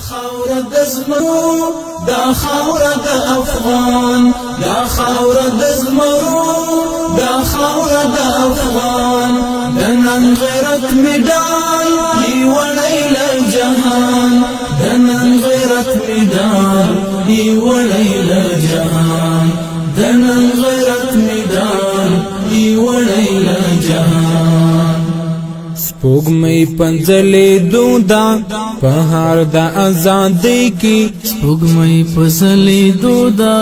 خاوره د زمرو دا خاوره د افغان دا خاوره د زمرو دا خاوره د افغان د نن غیرت مډال نیولې له جهان د نن غیرت مډال نیولې له جهان د نن غیرت مډال نیولې له جهان سپوږمۍ پنځلې دودا په هر د آزادۍ کې سپوږمۍ پنځلې دودا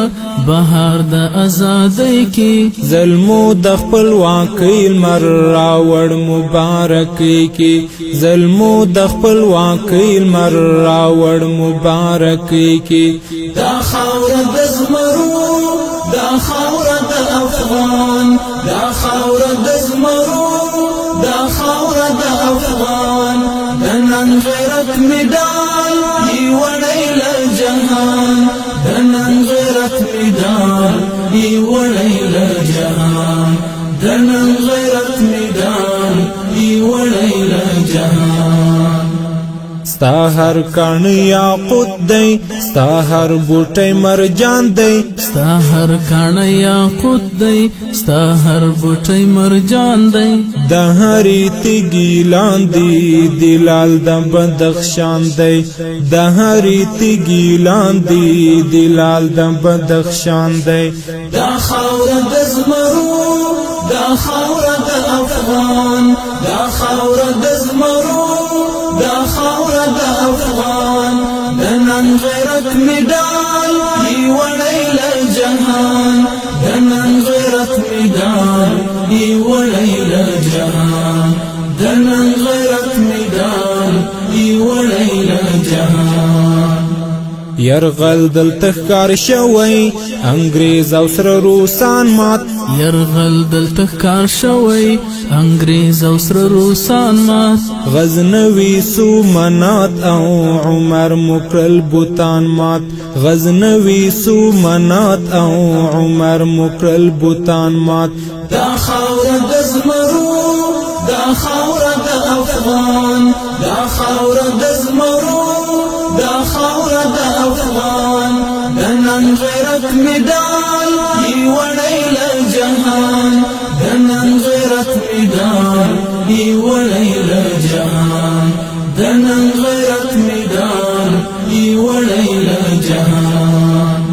بهار د آزادۍ کې ظلمو د خپلواکۍ لمر راوړ مبارکۍ کې ظلمو د خپلواکۍ لمر راوړ مبارکۍ کې دا خاوره د زمرو دا خاوره د افغان دا خاوره د زمرو دا خاوره د افغان د نن غیرت مډال نیولې له جهان د نن غیرت مډال نیولې له جهان د نن غیرت مډال نیولې له جهان ستا هر کان یاقوت دی ستا هر بوټی مرجان دی ستا هر کان یاقوت دی ستا هر بوټی مرجان دی د هرې تیږې لاندې دلال د بدخشان دی د هرې تیږې لاندې دلال د بدخشان دی دا خاوره د زمرو دا خاوره د افغان دا خاوره د زمرو دا خاوره د افغان د نن غیرت مډال نیولې له جهان د نن غیرت مډال نیولې له جهان د نن غیرت مډال نیولې له جهان یرغل دلته ښکار شوی انګریز او سره روسان مات یرغل دلته ښکار شوی انګریز او سره روسان مات غزنوي سومنات او عمر مکرل بوتان مات غزنوي سومنات او عمر مکرل بوتان مات دا خاوره د زمرو دا خاوره د افغان دا خاوره د زمرو دا خاوره د افغان د نن غیرت مډال نیولې له جهان د نن غیرت مډال نیولې له جهان د نن غیرت مډال نیولې له جهان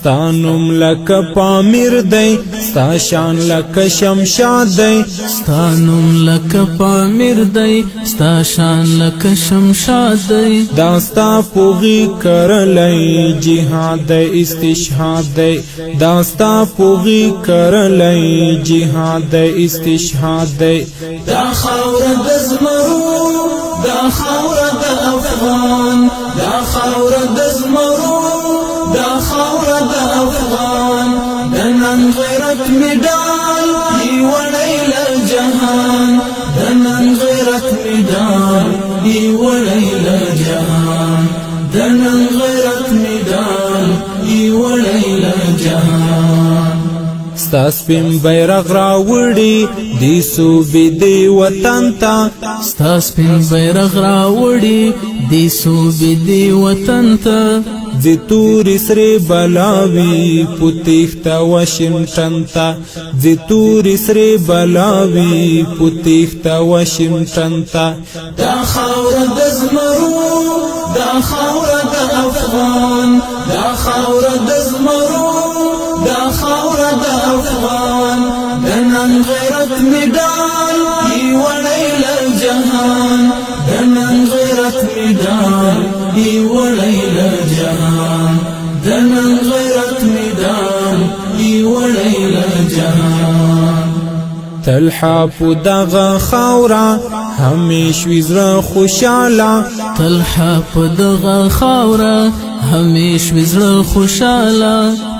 ستانم لکه پامیر دی ستا شان لکه شمشاد دی ستانم لکه پامیر دی ستا شان لکه شمشاد دی داستا پوغی کرلی جهاد دی استشهاد دی داستا پوغی کرلی جهاد دی استشهاد دی دا خاوره د زمرو دا خاوره د افغان دا خاوره د زمرو دا خاوره د افغان د نن غیرت مډال نیولې له جهان د نن غیرت مډال نیولې له جهان د نن غیرت مډال نیولې له جهان ستا سپین بیرغ راوړي دی صوبې دی وطن ته ستا سپین بیرغ راوړي دی صوبې دی وطن ته زی توری سری بلاوی پتیختا واشنگٹن تا زی توری سری بلاوی پتیختا واشنگٹن تا دا خاوره د زمرو دا خاوره د افغان دا خاوره د زمرو دا خاوره د افغان د نن غیرت مډال نیولې له جهان د نن غیرت مډال نیولې له جهان د نن غیرت مډال نیولې له جهان تلحا پو دغه خاورا همیش وزر خوشاله تلحا په دغه خاوره همیش وزر خوشاله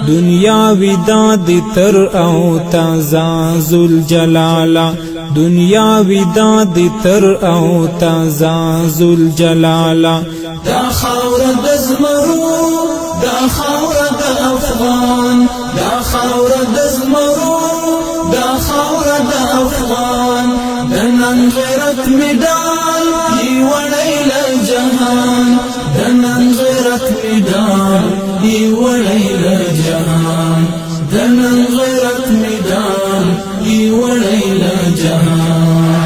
دنیا ودا دی تر او تازه ذل جلاله دنیا ودا دی تر او تازه ذل جلاله دا خاوره د زمرو دا خاوره د افغان دا خاوره د زمرو دا خاوره د افغان د نن غیرت مډال نیولې له جهان د غیرت میدان دی وړی له جهان دنن غیرت میدان دی وړی له جهان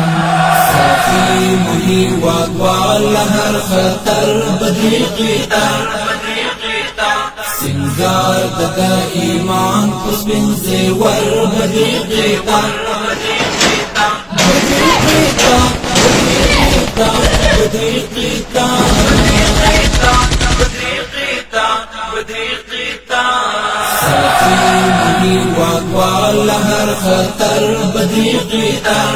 ساتي مهي واکوال هر خطر بدی قیتان سنگار ددا ایمان پسپن زیور بدی قیتان ساتي مهي واکوال هر خطر بدی قیتان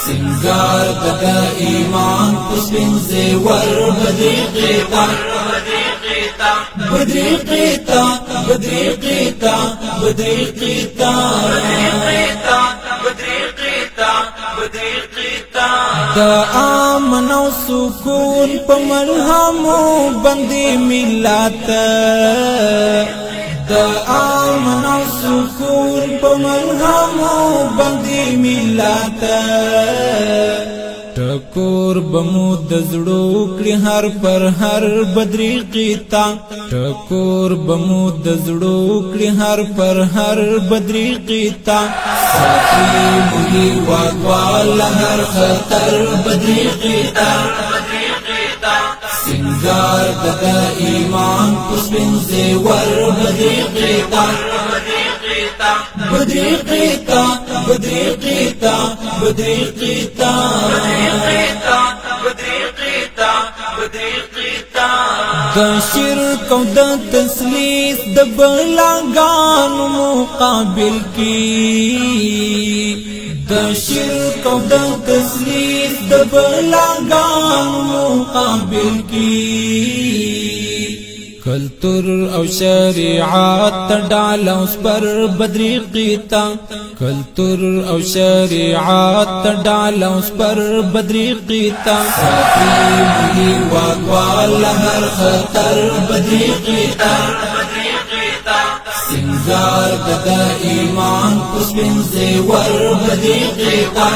سنگار ددا ایمان پسپن زیور بدی قیتان بدی قیتان بدی قیتان بدی قیتان دا امن او سکون په ملهمو باندې ملت دا امن او سکون په ملهمو باندې ملت ټکور بمو د زړو کړي هر پر هر بدري قیتا ټکور بمو د زړو کړي هر پر هر بدري قیتا ساتي مهي واکوال هر خطر بدري قیتا سنگار ددا ایمان پسپن زیور بدري قیتا بدري قیتا بدري قیتا بدري قیتا د شرک او د تسلیث د بلاګانو مقابل کی د شرک او د تسلیث د بلاګانو مقابل کی کلتور او شریعت ډال اوس پر بدري قیتا کلتور او شریعت ډال اوس پر بدري قیتا ساتي مهي واکوال هر خطر بدري قیتا سنگار ددا ایمان پسپن زیور بدري قیتا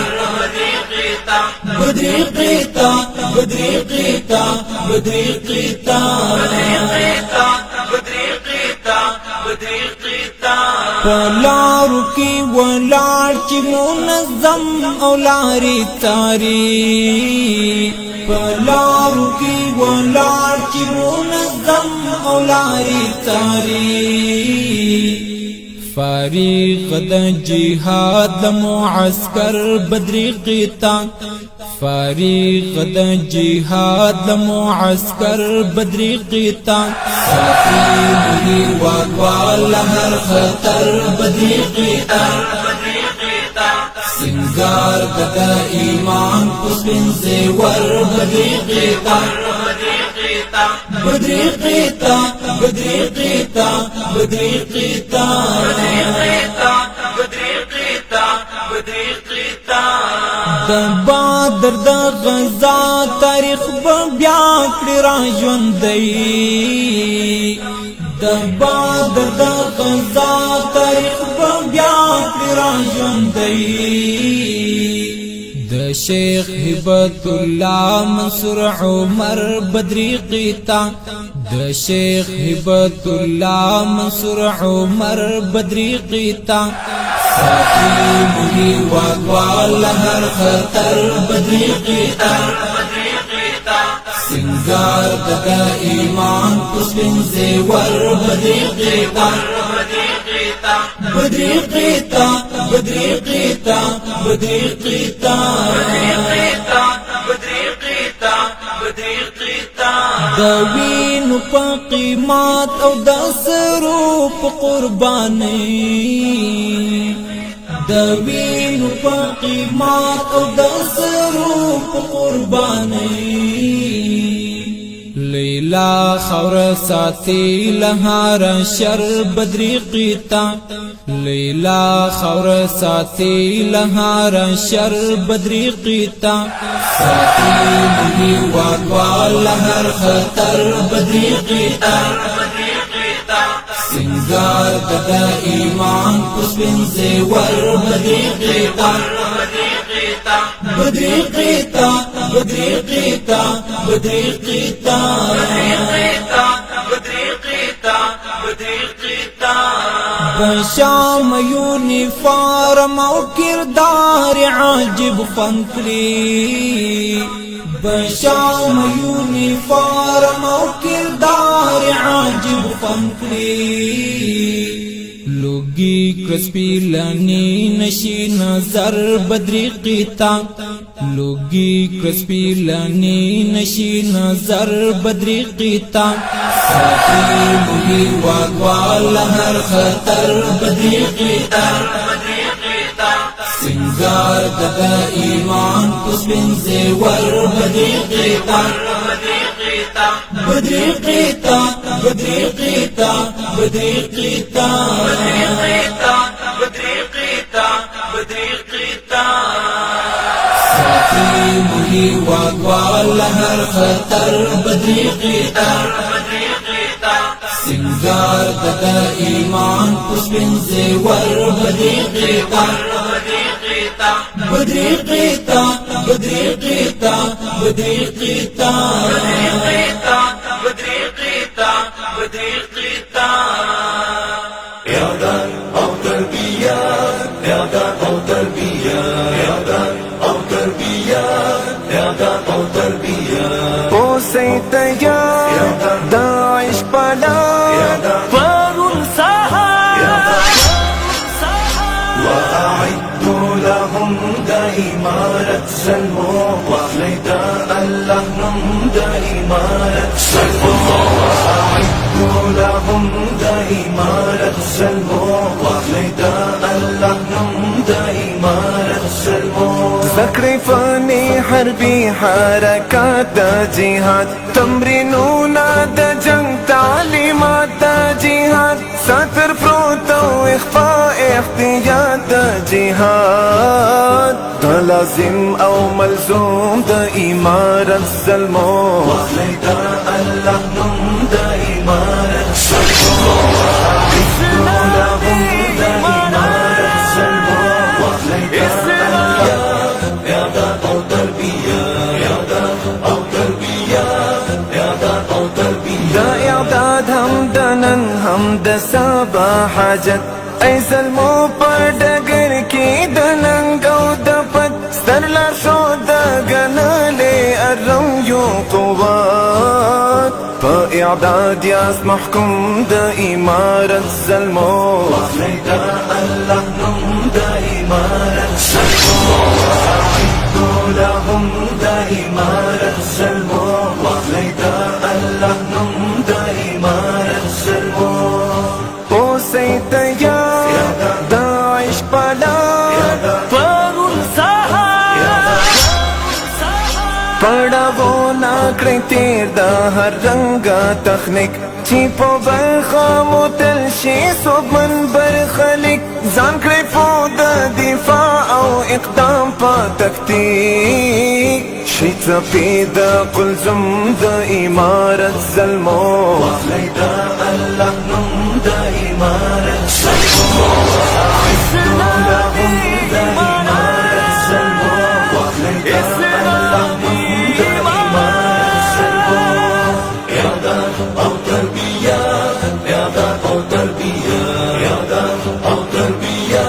بدري قیتا بدري قیتا بدري قیتا پلارو کی ولار چی منظم او لاری تاری پلارو کی ولار چی منظم او لاری تاری فارغ د جهاد معسكر بدري قیتا فارغ د جهاد معسكر بدري قیتا ساتي مهي واکوال هر خطر بدري قیتا سنگار ددا ایمان پسپن زیور بدري قیتا بدري قیتا بدري قیتا بدري قیتا د بدر د غزا تاریخ بیا کړی را ژوندی د بدر د غزا تاریخ بیا کړی را ژوندی د شیخ هبت الله منصور عمر بدري قیتا د شیخ هبت الله منصور عمر بدري قیتا ساتي مهي واکوال هر خطر بدري قیتا سنگار ددا ایمان پسپن زیور بدري قیتا بدري قیتا بدري قیتا بدري قیتا د وینو په قیمت او د سرو په قرباني د وینو په قیمت او د سرو په قرباني لیلا خور ساتي لهار شر بدري قیتا لیلا خور ساتي لهار شر بدري قیتا ساتي مهي واکوال هر خطر بدري قیتا سنگار ددا ایمان پسپن زیور بدري قیتا بدري قيتا بدري قيتا بدري قيتا بشام یونیفارم او کردار عجب فنکلی بشام یونیفارم او کردار عجب فنکلی لوگی کرسپی لانی نشی نظر بدری قیتا لوگی کرسپی لانی نشی نظر بدری قیتا ساقی مولی واگوال هر خطر بدری قیتا سنگار ددا ایمان پس بن زیور بدری قیتا بدری قیتا بدری قیتا بدری قیتا ساقی مولی واگوال هر خطر بدری قیتا سنگار ددا ایمان پس بن زیور بدری قیتا بدری قیتا بدری قیتا بدری قیتا إعداد أو تربية إعداد أو تربية إعداد أو تربية إعداد أو تربية اوسئ تیار داعش بلاد فارون ساحة وأعدوا لهم دائمارة سلمو وحليدا اللهم دائمارة سلمو وأعدوا لهم دائمارة سلمو وحليدا اللهم دائمارة سلمو ذکر فنی حربی حرکات د جهاد تمرینونه د جنگ تعلیمات د جهاد ساتر پروت او اخفاء احتیاط د جهاد دا لازم او ملزوم د امارت ظلمو وحليدا اللهم دائمارة سلمو وأعدوا لهم دائمارة سلمو وحليدا إعداد أو تربية إعداد أو تربية إعداد أو تربية دا اعداد هم د نن هم د سبا حاجت ای ظلمو پر ډګر کې د ننګ او د پت ستر لارښود د ګڼلې ارم یو قوت په اعداد یاست محکوم د امارت ظلمو وحليدا اللهم دائمارة سلمو وأعدوا لهم دائمارة سلمو وحليدا اللهم دائمارة سلمو اوسئ تیار داعش بلاد فارون ساحة پړاوونه کړئ تیر د هر رنګه تخنیک چې په برخه مو تل شي څوک من برخلیک ځان کړئ په د دفاع او اقدام په تکتیک شي څپې د قلزم د امارت ظلمو وحليدا اللهم دائمارة سلمو وأعدوا لهم دائمارة سلمو وحليدا اللهم دائمارة سلمو إعداد أو تربية إعداد أو تربية إعداد أو تربية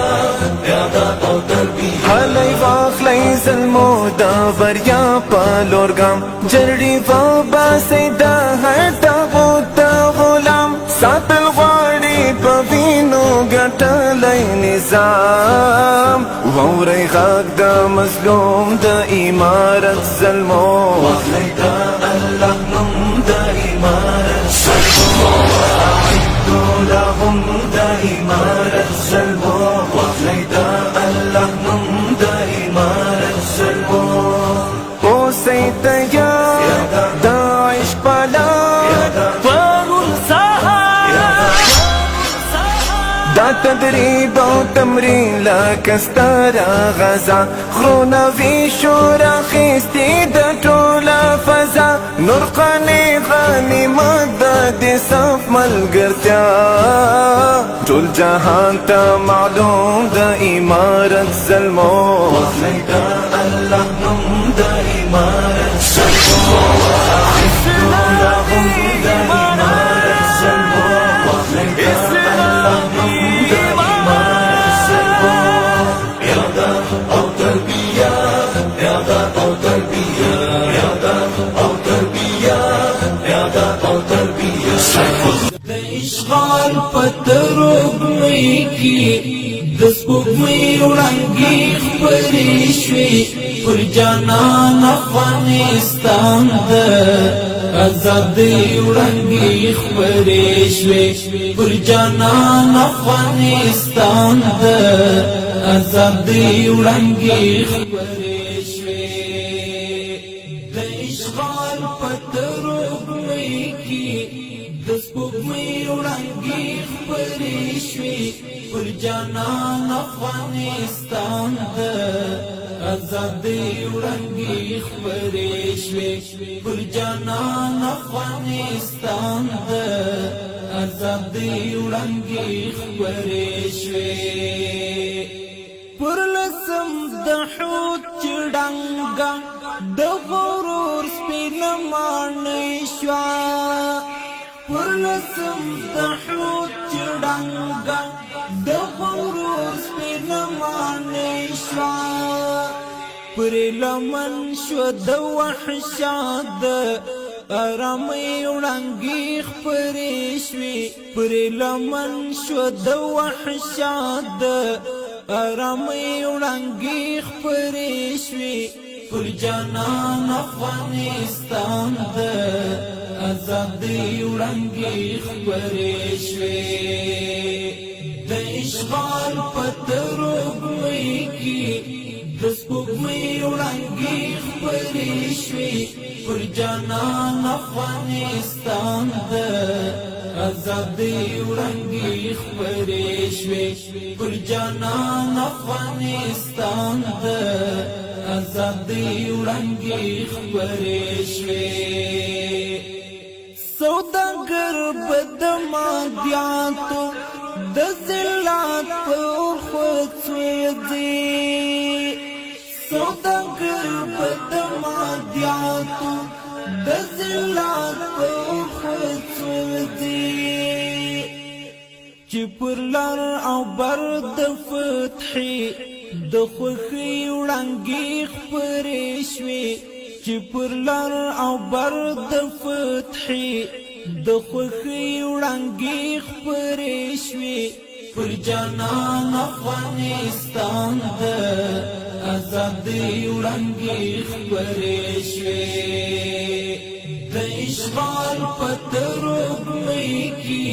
إعداد أو تربية حالی واخلی ظلمو دا بریا پا لورگام جرڑی و باسی دا هر تاغوت دا غلام ساتل غواړي په وینو ګټلی نظام واورئ غږ د مظلوم د امارت ظلمو وحليدا اللهم دائمارة سلمو وأعدوا لهم دائمارة سلمو وحليدا اللهم دائمارة سلمو اوسئ تیار داعش بلاد فارون ساحة دا تدریب او تمرین لکه ستره غذا غرونه ویشو راخیستي د ټوله فضا نور قانې غنیمت د دې صف ملګرتیا ټول جهان ته معلوم د امارت ظلمو وحليدا رياضة أو تربية د اشغال پتروب مئی کی د سپوږمۍ وړانګې خپرې شوې پر جانان افغانستان د ازادۍ وړانګې خپرې شوې پر جانان افغانستان د ازادۍ وړانګې خپرې شوې د اشغال پتروب مئی کی د سپوږمۍ وړانګې خپرې شوې پر جانان افغانستان د ازادۍ وړانګې خپرې شوې پر جانان افغانستان د ازادۍ وړانګې خپرې شوې پر لسم د حوت چړنګا د غرور سپینه ماڼۍ شوه پر لسم د حوت چړنګا د غرور سپینه ماڼۍ شوه پر لمن شو د وحشت د ارامۍ وړانګې خپرې شوې پر لمن شو د وحشت د ارامۍ وړانګې خپرې شوې پر جانان افغانستان د ازادۍ وړانګې خپرې شوې د اشغال پتروب مئی کی د سپوږمۍ وړانګې خپرې شوې پر جانان افغانستان د ازادۍ وړانګې خپرې شوې پر جانان افغانستان د ازادۍ وړانګې خپرې شوې سوداګر بد مادیاتو د ذلت پر خود سوځي سوداګر بد مادیاتو د ذلت پر خود سوځي چې پر لار او بر د فتحې د خوښۍ وړانګې خپرې شوې چې پر لار او بر د فتحې د خوښۍ وړانګې خپرې شوې پر جانان افغانستان د ازادۍ وړانګې خپرې شوې د اشغال پتروب مئی کی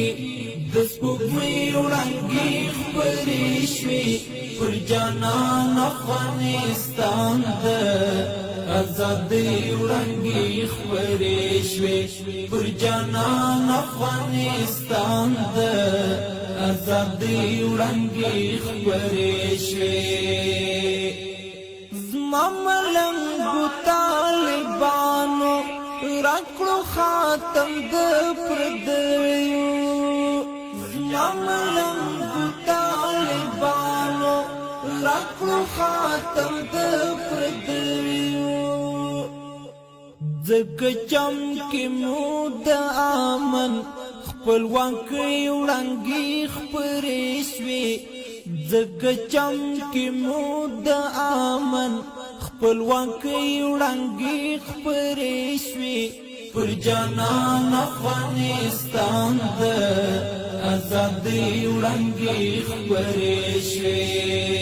د سپوږمۍ وړانګې خپرې شوې پر جانان افغانستان د ازادۍ وړانګې خپرې شوې پر جانان افغانستان د ازادۍ وړانګې خپرې شوې زما ملنګو طالبانو راکړو خاتم د پردیو زما ملنګو طالبانو راکړو خاتم د پردیو ځکه چمکې مو د امن خپلواکۍ وړانګې خپرې شوې ځکه چمکې مو د امن خپلواکۍ وړانګې خپرې شوې پر جانان افغانستان د ازادۍ وړانګې خپرې شوې